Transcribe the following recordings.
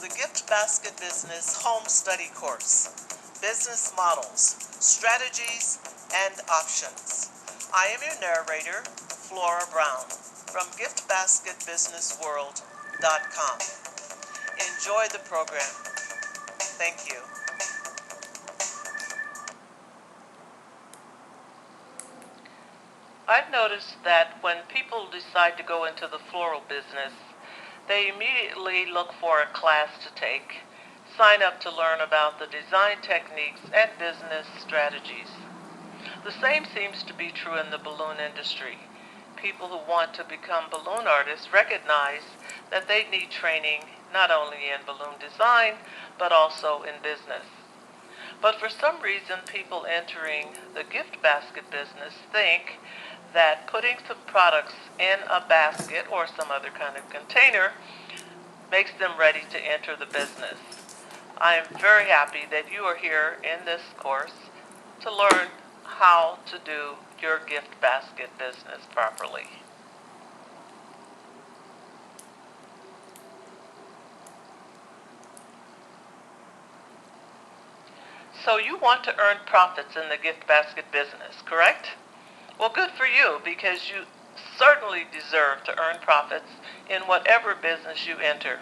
the Gift Basket Business Home Study Course, Business Models, Strategies, and Options. I am your narrator, Flora Brown, from giftbasketbusinessworld.com. Enjoy the program. Thank you. I've noticed that when people decide to go into the floral business, they immediately look for a class to take, sign up to learn about the design techniques and business strategies. The same seems to be true in the balloon industry. People who want to become balloon artists recognize that they need training not only in balloon design, but also in business. But for some reason, people entering the gift basket business think that putting some products in a basket or some other kind of container makes them ready to enter the business. I am very happy that you are here in this course to learn how to do your gift basket business properly. So you want to earn profits in the gift basket business, correct? Well, good for you, because you certainly deserve to earn profits in whatever business you enter.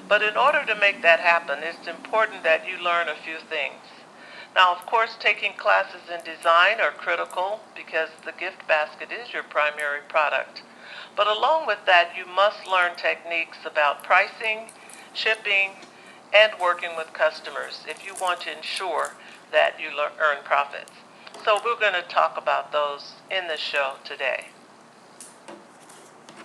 But in order to make that happen, it's important that you learn a few things. Now, of course, taking classes in design are critical because the gift basket is your primary product. But along with that, you must learn techniques about pricing, shipping, and working with customers if you want to ensure that you earn profits. So we're going to talk about those in the show today.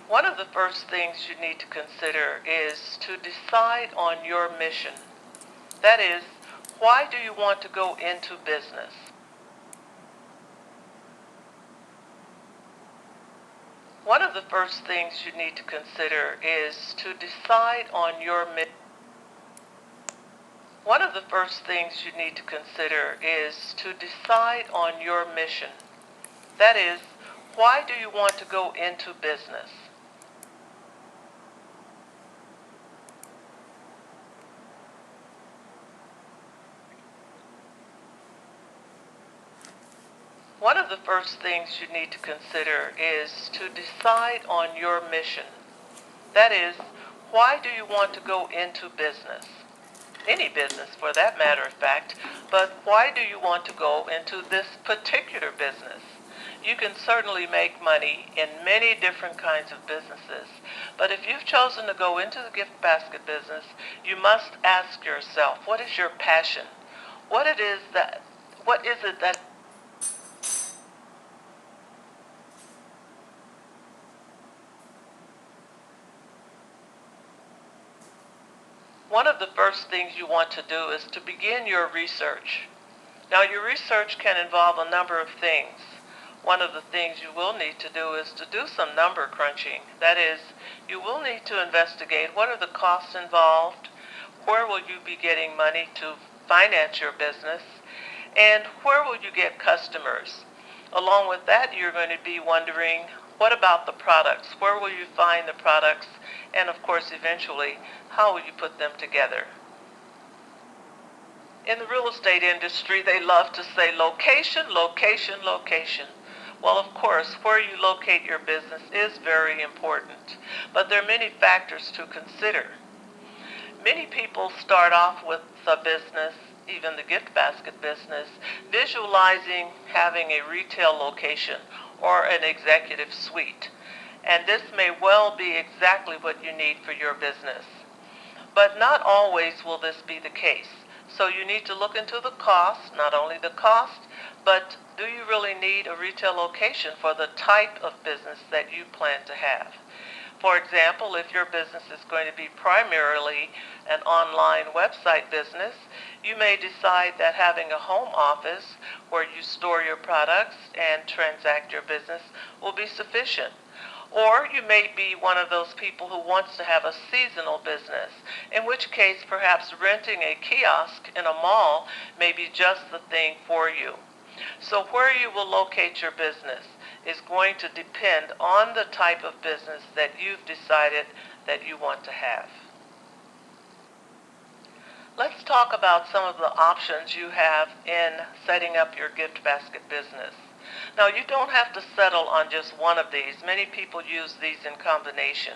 One of the first things you need to consider is to decide on your mission. That is, why do you want to go into business? One of the first things you need to consider is to decide on your mission. One of the first things you need to consider is to decide on your mission. That is, why do you want to go into business? One of the first things you need to consider is to decide on your mission. That is, why do you want to go into business? Any business for that matter of fact, but why do you want to go into this particular business? You can certainly make money in many different kinds of businesses, but if you've chosen to go into the gift basket business, you must ask yourself, what is your passion? What is it that One of the first things you want to do is to begin your research. Now, your research can involve a number of things. One of the things you will need to do is to do some number crunching. That is, you will need to investigate what are the costs involved, where will you be getting money to finance your business, and where will you get customers. Along with that, you're going to be wondering, what about the products? Where will you find the products? And of course, eventually, how will you put them together? In the real estate industry, they love to say location, location, location. Well, of course, where you locate your business is very important, but there are many factors to consider. Many people start off with a business, even the gift basket business, visualizing having a retail location or an executive suite. And this may well be exactly what you need for your business. But not always will this be the case. So you need to look into the cost, not only the cost, but do you really need a retail location for the type of business that you plan to have? For example, if your business is going to be primarily an online website business, you may decide that having a home office where you store your products and transact your business will be sufficient. Or you may be one of those people who wants to have a seasonal business, in which case perhaps renting a kiosk in a mall may be just the thing for you. So where you will locate your business is going to depend on the type of business that you've decided that you want to have. Let's talk about some of the options you have in setting up your gift basket business. Now, you don't have to settle on just one of these. Many people use these in combination.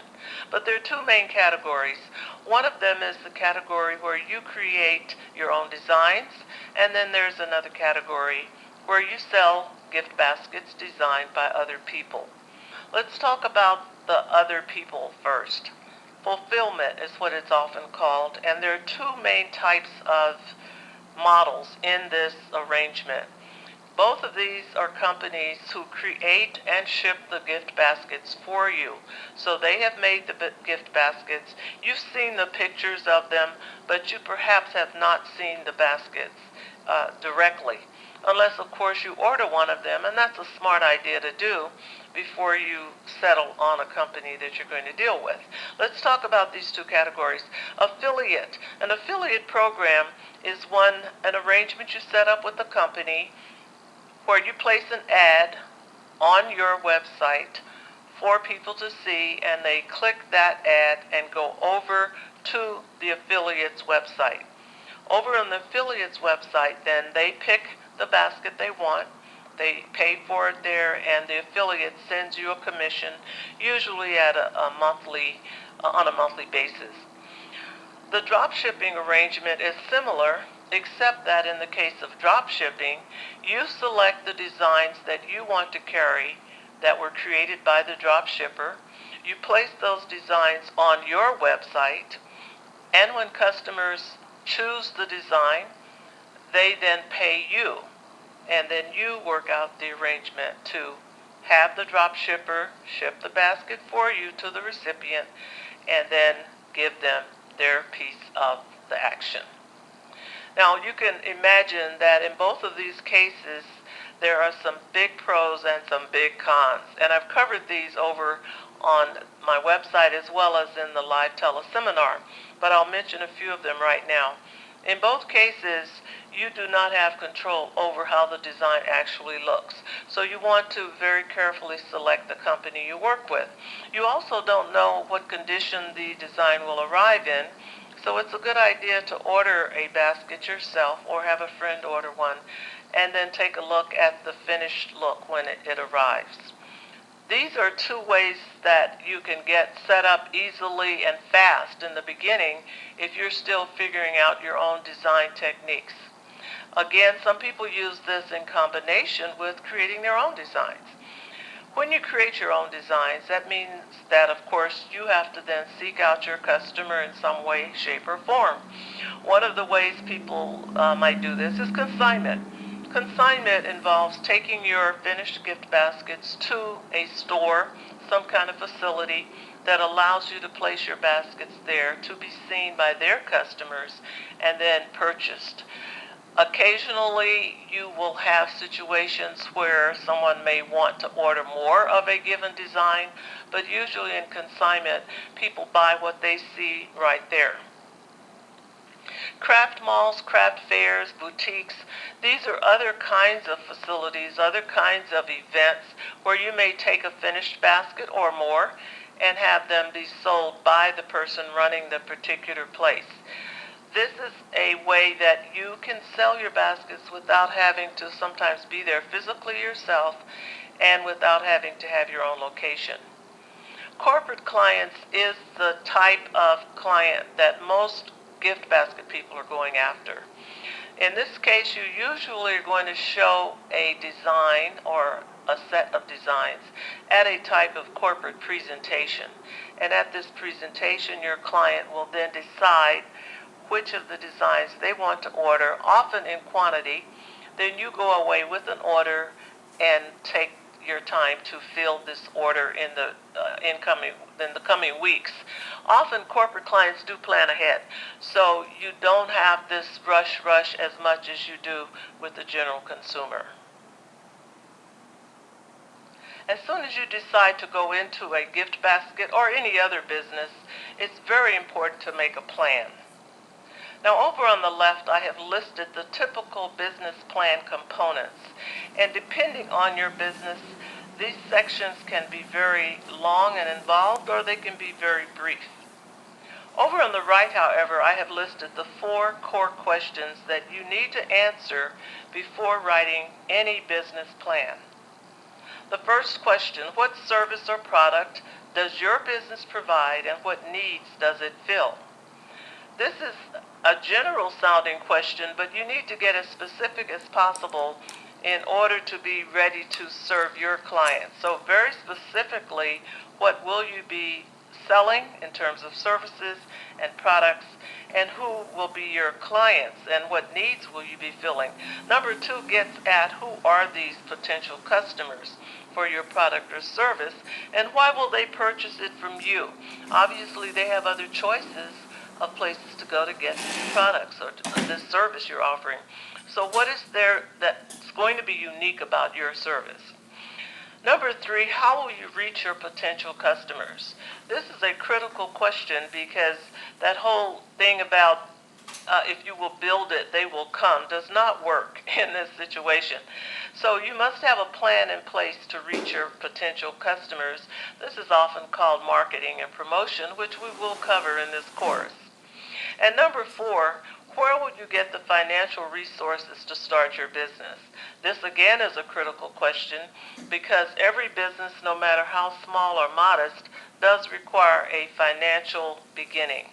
But there are two main categories. One of them is the category where you create your own designs, and then there's another category where you sell gift baskets designed by other people. Let's talk about the other people first. Fulfillment is what it's often called, and there are two main types of models in this arrangement. Both of these are companies who create and ship the gift baskets for you. So they have made the gift baskets. You've seen the pictures of them, but you perhaps have not seen the baskets directly. Unless, of course, you order one of them, and that's a smart idea to do before you settle on a company that you're going to deal with. Let's talk about these two categories. Affiliate. An affiliate program is an arrangement you set up with a company where you place an ad on your website for people to see, and they click that ad and go over to the affiliate's website. Over on the affiliate's website, then they pick the basket they want. They pay for it there, and the affiliate sends you a commission, usually at on a monthly basis. The drop shipping arrangement is similar, except that in the case of drop shipping, you select the designs that you want to carry that were created by the drop shipper. You place those designs on your website, and when customers choose the design, they then pay you, and then you work out the arrangement to have the drop shipper ship the basket for you to the recipient, and then give them their piece of the action. Now, you can imagine that in both of these cases, there are some big pros and some big cons, and I've covered these over on my website as well as in the live teleseminar, but I'll mention a few of them right now. In both cases, you do not have control over how the design actually looks, so you want to very carefully select the company you work with. You also don't know what condition the design will arrive in, so it's a good idea to order a basket yourself or have a friend order one, and then take a look at the finished look when it arrives. These are two ways that you can get set up easily and fast in the beginning if you're still figuring out your own design techniques. Again, some people use this in combination with creating their own designs. When you create your own designs, that means that, of course, you have to then seek out your customer in some way, shape, or form. One of the ways people might do this is consignment. Consignment involves taking your finished gift baskets to a store, some kind of facility that allows you to place your baskets there to be seen by their customers and then purchased. Occasionally, you will have situations where someone may want to order more of a given design, but usually in consignment, people buy what they see right there. Craft malls, craft fairs, boutiques, these are other kinds of facilities, other kinds of events where you may take a finished basket or more and have them be sold by the person running the particular place. This is a way that you can sell your baskets without having to sometimes be there physically yourself and without having to have your own location. Corporate clients is the type of client that most gift basket people are going after. In this case, you usually are going to show a design or a set of designs at a type of corporate presentation. And at this presentation, your client will then decide which of the designs they want to order, often in quantity. Then you go away with an order and take your time to fill this order in the coming weeks. Often corporate clients do plan ahead, so you don't have this rush as much as you do with the general consumer. As soon as you decide to go into a gift basket or any other business, it's very important to make a plan. Now, over on the left, I have listed the typical business plan components. And depending on your business, these sections can be very long and involved, or they can be very brief. Over on the right, however, I have listed the 4 core questions that you need to answer before writing any business plan. The first question, what service or product does your business provide and what needs does it fill? This is a general sounding question, but you need to get as specific as possible in order to be ready to serve your clients. So very specifically, what will you be selling in terms of services and products, and who will be your clients and what needs will you be filling? Number 2 gets at who are these potential customers for your product or service, and why will they purchase it from you? Obviously, they have other choices of places to go to get these products or this service you're offering. So what is there that's going to be unique about your service? Number 3, how will you reach your potential customers? This is a critical question because that whole thing about if you will build it, they will come does not work in this situation. So you must have a plan in place to reach your potential customers. This is often called marketing and promotion, which we will cover in this course. And number 4, where will you get the financial resources to start your business? This again is a critical question because every business, no matter how small or modest, does require a financial beginning.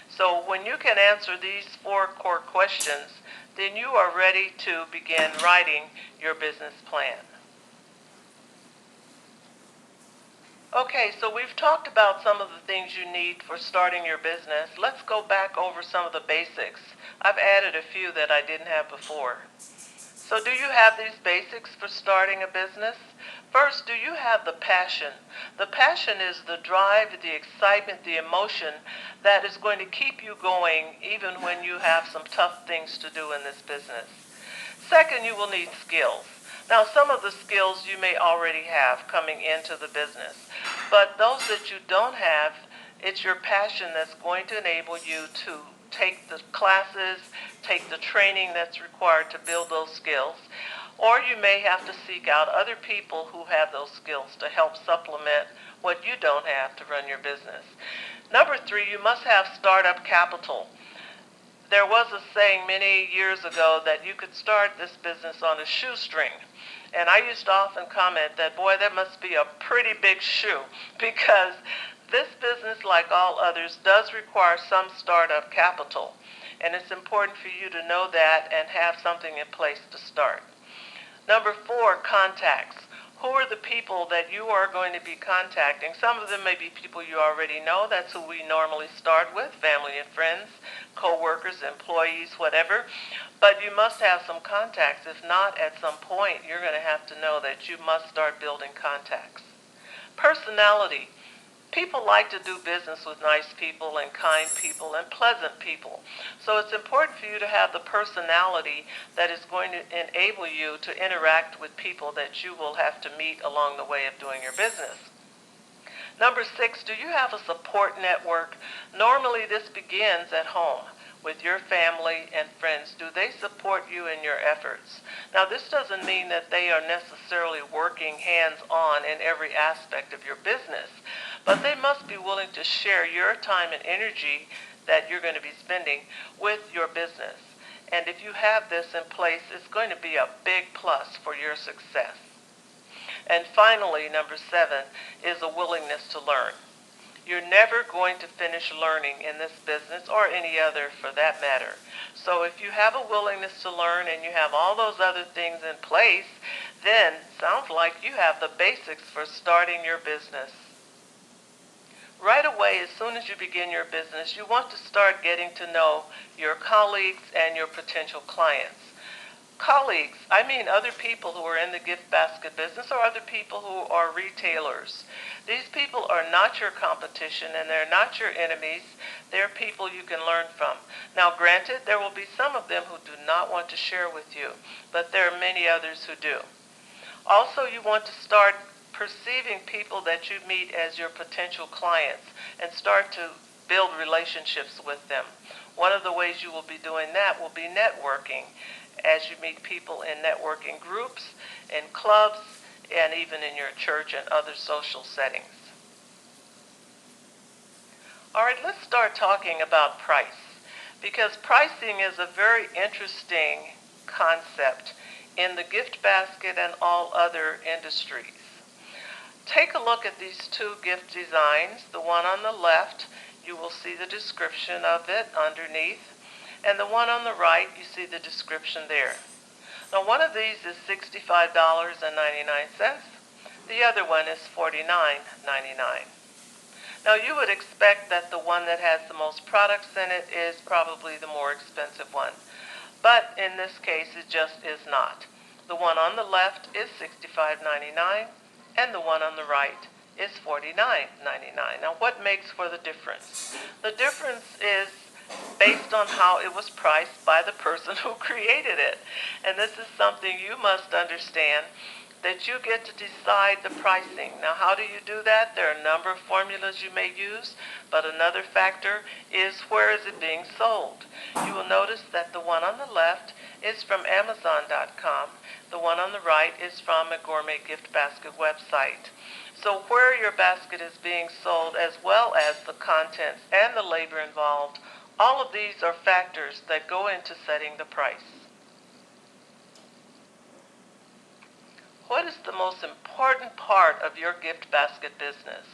So when you can answer these 4 core questions, then you are ready to begin writing your business plan. Okay, so we've talked about some of the things you need for starting your business. Let's go back over some of the basics. I've added a few that I didn't have before. So do you have these basics for starting a business? First, do you have the passion? The passion is the drive, the excitement, the emotion that is going to keep you going even when you have some tough things to do in this business. Second, you will need skills. Now, some of the skills you may already have coming into the business, but those that you don't have, it's your passion that's going to enable you to take the classes, take the training that's required to build those skills, or you may have to seek out other people who have those skills to help supplement what you don't have to run your business. Number 3, you must have startup capital. There was a saying many years ago that you could start this business on a shoestring. And I used to often comment that, boy, that must be a pretty big shoe because this business, like all others, does require some startup capital. And it's important for you to know that and have something in place to start. Number 4, contacts. Who are the people that you are going to be contacting? Some of them may be people you already know. That's who we normally start with, family and friends, co-workers, employees, whatever. But you must have some contacts. If not, at some point, you're going to have to know that you must start building contacts. Personality. People like to do business with nice people and kind people and pleasant people. So it's important for you to have the personality that is going to enable you to interact with people that you will have to meet along the way of doing your business. Number 6, do you have a support network? Normally this begins at home with your family and friends. Do they support you in your efforts? Now, this doesn't mean that they are necessarily working hands-on in every aspect of your business, but they must be willing to share your time and energy that you're going to be spending with your business. And if you have this in place, it's going to be a big plus for your success. And finally, number 7 is a willingness to learn. You're never going to finish learning in this business or any other for that matter. So if you have a willingness to learn and you have all those other things in place, then sounds like you have the basics for starting your business. Right away, as soon as you begin your business, you want to start getting to know your colleagues and your potential clients. Colleagues, I mean other people who are in the gift basket business or other people who are retailers. These people are not your competition and they're not your enemies. They're people you can learn from. Now, granted, there will be some of them who do not want to share with you, but there are many others who do. Also, you want to start perceiving people that you meet as your potential clients and start to build relationships with them. One of the ways you will be doing that will be networking, as you meet people in networking groups, in clubs, and even in your church and other social settings. All right, let's start talking about price, because pricing is a very interesting concept in the gift basket and all other industries. Take a look at these two gift designs. The one on the left, you will see the description of it underneath, and the one on the right, you see the description there. Now, one of these is $65.99. The other one is $49.99. Now, you would expect that the one that has the most products in it is probably the more expensive one. But in this case, it just is not. The one on the left is $65.99, and the one on the right is $49.99. Now, what makes for the difference? The difference is based on how it was priced by the person who created it. And this is something you must understand, that you get to decide the pricing. Now, how do you do that? There are a number of formulas you may use, but another factor is where is it being sold. You will notice that the one on the left is from Amazon.com. The one on the right is from a gourmet gift basket website. So where your basket is being sold, as well as the contents and the labor involved, all of these are factors that go into setting the price. What is the most important part of your gift basket business?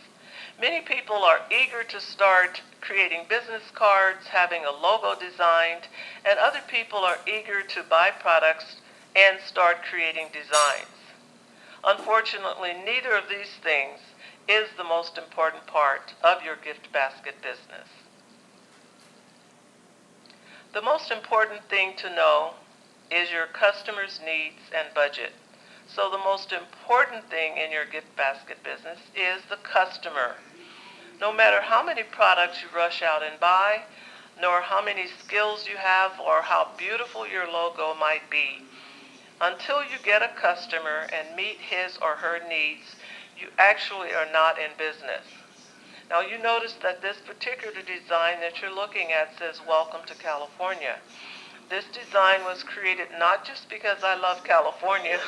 Many people are eager to start creating business cards, having a logo designed, and other people are eager to buy products and start creating designs. Unfortunately, neither of these things is the most important part of your gift basket business. The most important thing to know is your customer's needs and budget. So the most important thing in your gift basket business is the customer. No matter how many products you rush out and buy, nor how many skills you have or how beautiful your logo might be, until you get a customer and meet his or her needs, you actually are not in business. Now, you notice that this particular design that you're looking at says "Welcome to California." This design was created not just because I love California.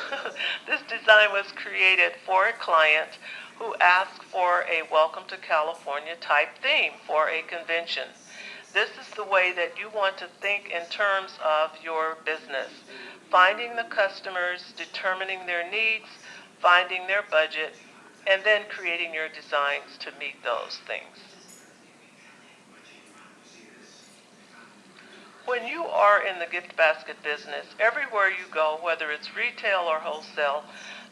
This design was created for a client who asked for a Welcome to California type theme for a convention. This is the way that you want to think in terms of your business. Finding the customers, determining their needs, finding their budget, and then creating your designs to meet those things. When you are in the gift basket business, everywhere you go, whether it's retail or wholesale,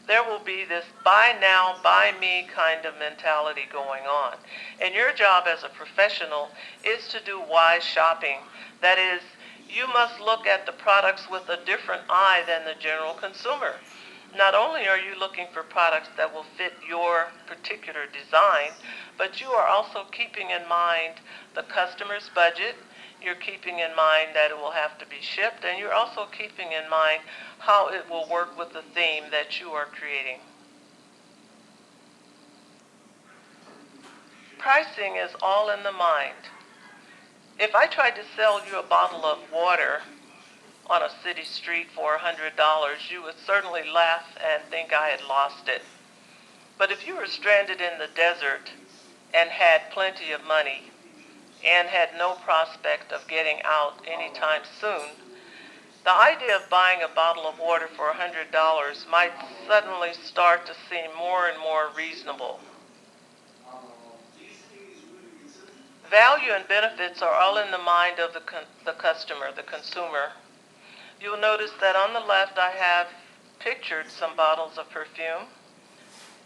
there will be this buy now, buy me kind of mentality going on. And your job as a professional is to do wise shopping. That is, you must look at the products with a different eye than the general consumer. Not only are you looking for products that will fit your particular design, but you are also keeping in mind the customer's budget. You're keeping in mind that it will have to be shipped, and you're also keeping in mind how it will work with the theme that you are creating. Pricing is all in the mind. If I tried to sell you a bottle of water on a city street for $100, you would certainly laugh and think I had lost it. But if you were stranded in the desert and had plenty of money, and had no prospect of getting out anytime soon, the idea of buying a bottle of water for $100 might suddenly start to seem more and more reasonable. Value and benefits are all in the mind of the customer, the consumer. You'll notice that on the left I have pictured some bottles of perfume.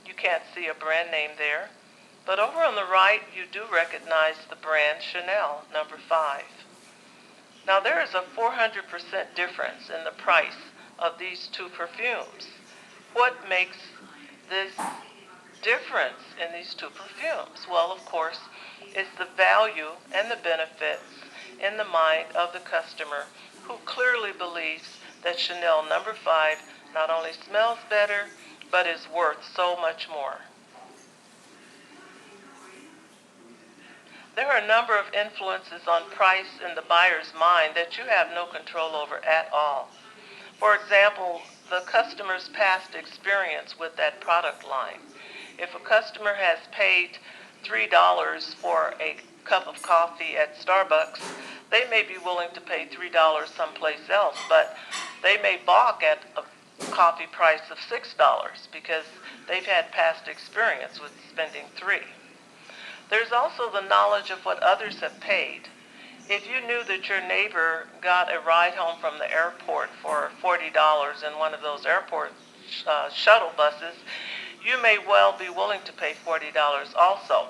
You can't see a brand name there. But over on the right, you do recognize the brand Chanel, number 5. Now, there is a 400% difference in the price of these two perfumes. What makes this difference in these two perfumes? Well, of course, it's the value and the benefits in the mind of the customer, who clearly believes that Chanel number 5 not only smells better, but is worth so much more. There are a number of influences on price in the buyer's mind that you have no control over at all. For example, the customer's past experience with that product line. If a customer has paid $3 for a cup of coffee at Starbucks, they may be willing to pay $3 someplace else, but they may balk at a coffee price of $6 because they've had past experience with spending 3. There's also the knowledge of what others have paid. If you knew that your neighbor got a ride home from the airport for $40 in one of those airport shuttle buses, you may well be willing to pay $40 also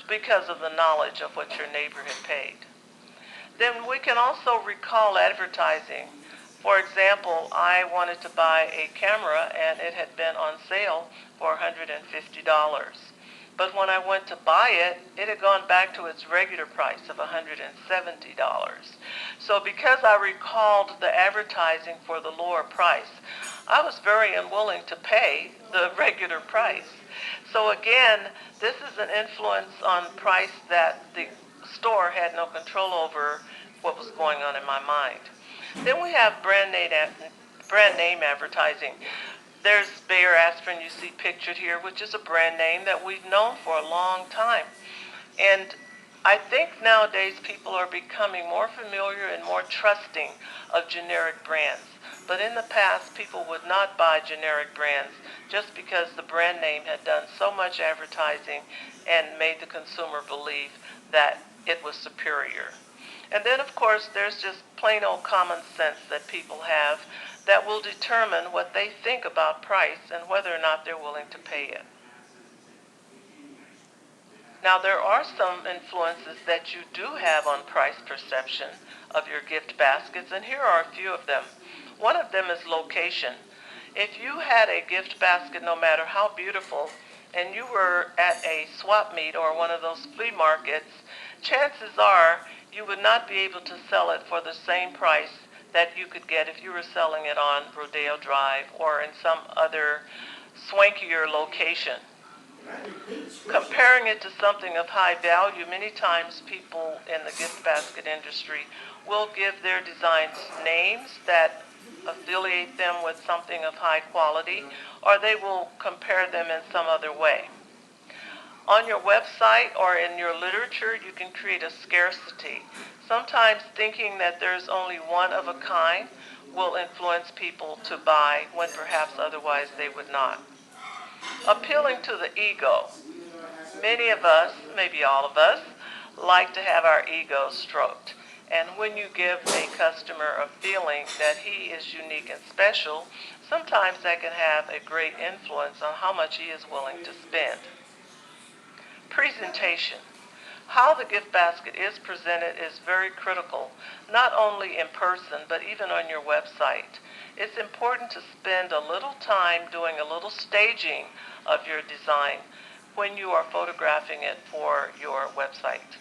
because of the knowledge of what your neighbor had paid. Then we can also recall advertising. For example, I wanted to buy a camera and it had been on sale for $150. But when I went to buy it, it had gone back to its regular price of $170. So because I recalled the advertising for the lower price, I was very unwilling to pay the regular price. So again, this is an influence on price that the store had no control over what was going on in my mind. Then we have brand name advertising. There's Bayer aspirin you see pictured here, which is a brand name that we've known for a long time. And I think nowadays people are becoming more familiar and more trusting of generic brands. But in the past, people would not buy generic brands just because the brand name had done so much advertising and made the consumer believe that it was superior. And then, of course, there's just plain old common sense that people have that will determine what they think about price and whether or not they're willing to pay it. Now, there are some influences that you do have on price perception of your gift baskets, and here are a few of them. One of them is location. If you had a gift basket, no matter how beautiful, and you were at a swap meet or one of those flea markets, chances are you would not be able to sell it for the same price that you could get if you were selling it on Rodeo Drive or in some other swankier location. Comparing it to something of high value, many times people in the gift basket industry will give their designs names that affiliate them with something of high quality, or they will compare them in some other way. On your website or in your literature, you can create a scarcity. Sometimes thinking that there's only one of a kind will influence people to buy when perhaps otherwise they would not. Appealing to the ego. Many of us, maybe all of us, like to have our egos stroked. And when you give a customer a feeling that he is unique and special, sometimes that can have a great influence on how much he is willing to spend. Presentation. How the gift basket is presented is very critical, not only in person, but even on your website. It's important to spend a little time doing a little staging of your design when you are photographing it for your website.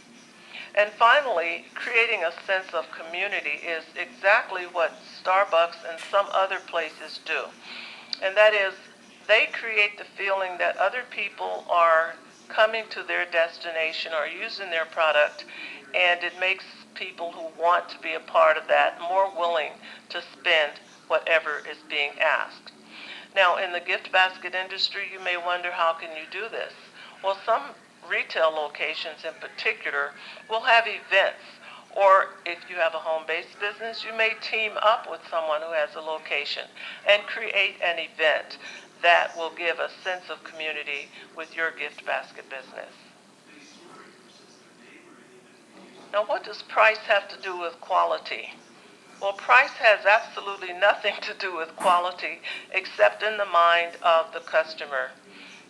And finally, creating a sense of community is exactly what Starbucks and some other places do. And that is, they create the feeling that other people are coming to their destination or using their product, and it makes people who want to be a part of that more willing to spend whatever is being asked. Now, in the gift basket industry, you may wonder, how can you do this? Well, some retail locations in particular will have events, or if you have a home-based business, you may team up with someone who has a location and create an event that will give a sense of community with your gift basket business. Now, what does price have to do with quality? Well, price has absolutely nothing to do with quality except in the mind of the customer.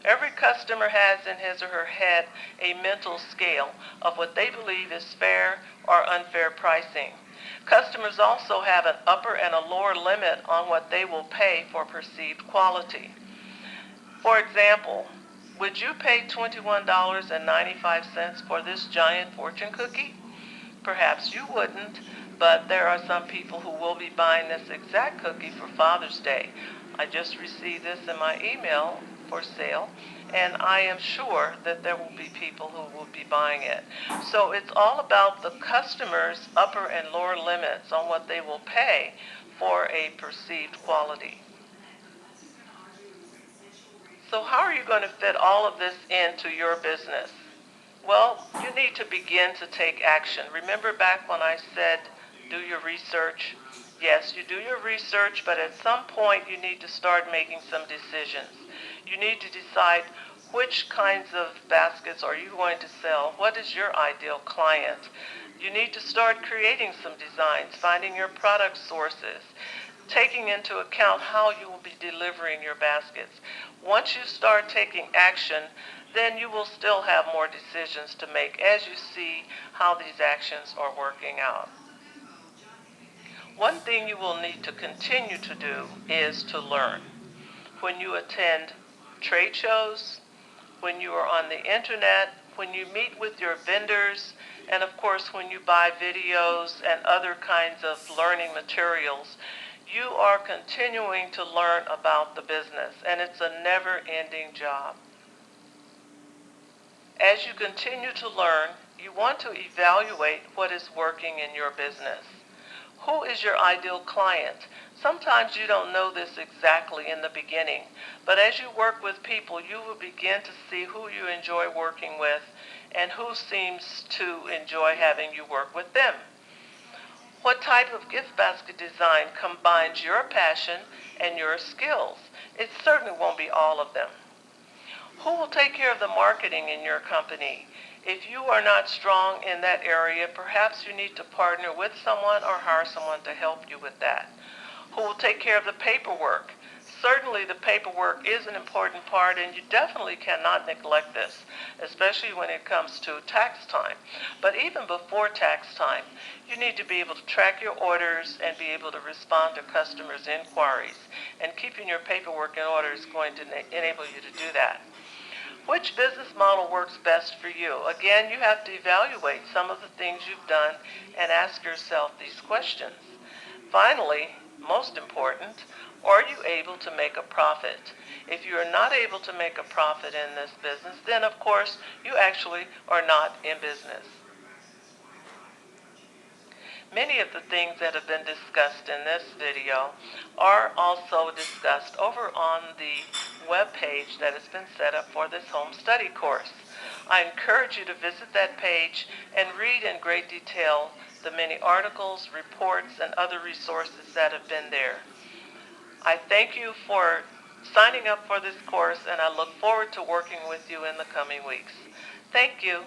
Every customer has in his or her head a mental scale of what they believe is fair or unfair pricing. Customers also have an upper and a lower limit on what they will pay for perceived quality. For example, would you pay $21.95 for this giant fortune cookie? Perhaps you wouldn't, but there are some people who will be buying this exact cookie for Father's Day. I just received this in my email for sale, and I am sure that there will be people who will be buying it. So it's all about the customer's upper and lower limits on what they will pay for a perceived quality. So how are you going to fit all of this into your business? Well, you need to begin to take action. Remember back when I said do your research? Yes, you do your research, but at some point you need to start making some decisions. You need to decide which kinds of baskets are you going to sell? What is your ideal client? You need to start creating some designs, finding your product sources, taking into account how you will be delivering your baskets. Once you start taking action, then you will still have more decisions to make as you see how these actions are working out. One thing you will need to continue to do is to learn. When you attend trade shows, when you are on the internet, when you meet with your vendors, and of course when you buy videos and other kinds of learning materials, you are continuing to learn about the business, and it's a never-ending job. As you continue to learn, you want to evaluate what is working in your business. Who is your ideal client? Sometimes you don't know this exactly in the beginning, but as you work with people, you will begin to see who you enjoy working with and who seems to enjoy having you work with them. What type of gift basket design combines your passion and your skills? It certainly won't be all of them. Who will take care of the marketing in your company? If you are not strong in that area, perhaps you need to partner with someone or hire someone to help you with that. Who will take care of the paperwork? Certainly the paperwork is an important part, and you definitely cannot neglect this, especially when it comes to tax time. But even before tax time, you need to be able to track your orders and be able to respond to customers' inquiries. And keeping your paperwork in order is going to enable you to do that. Which business model works best for you? Again, you have to evaluate some of the things you've done and ask yourself these questions. Finally, most important, are you able to make a profit? If you are not able to make a profit in this business, then of course you actually are not in business. Many of the things that have been discussed in this video are also discussed over on the web page that has been set up for this home study course. I encourage you to visit that page and read in great detail the many articles, reports, and other resources that have been there. I thank you for signing up for this course, and I look forward to working with you in the coming weeks. Thank you.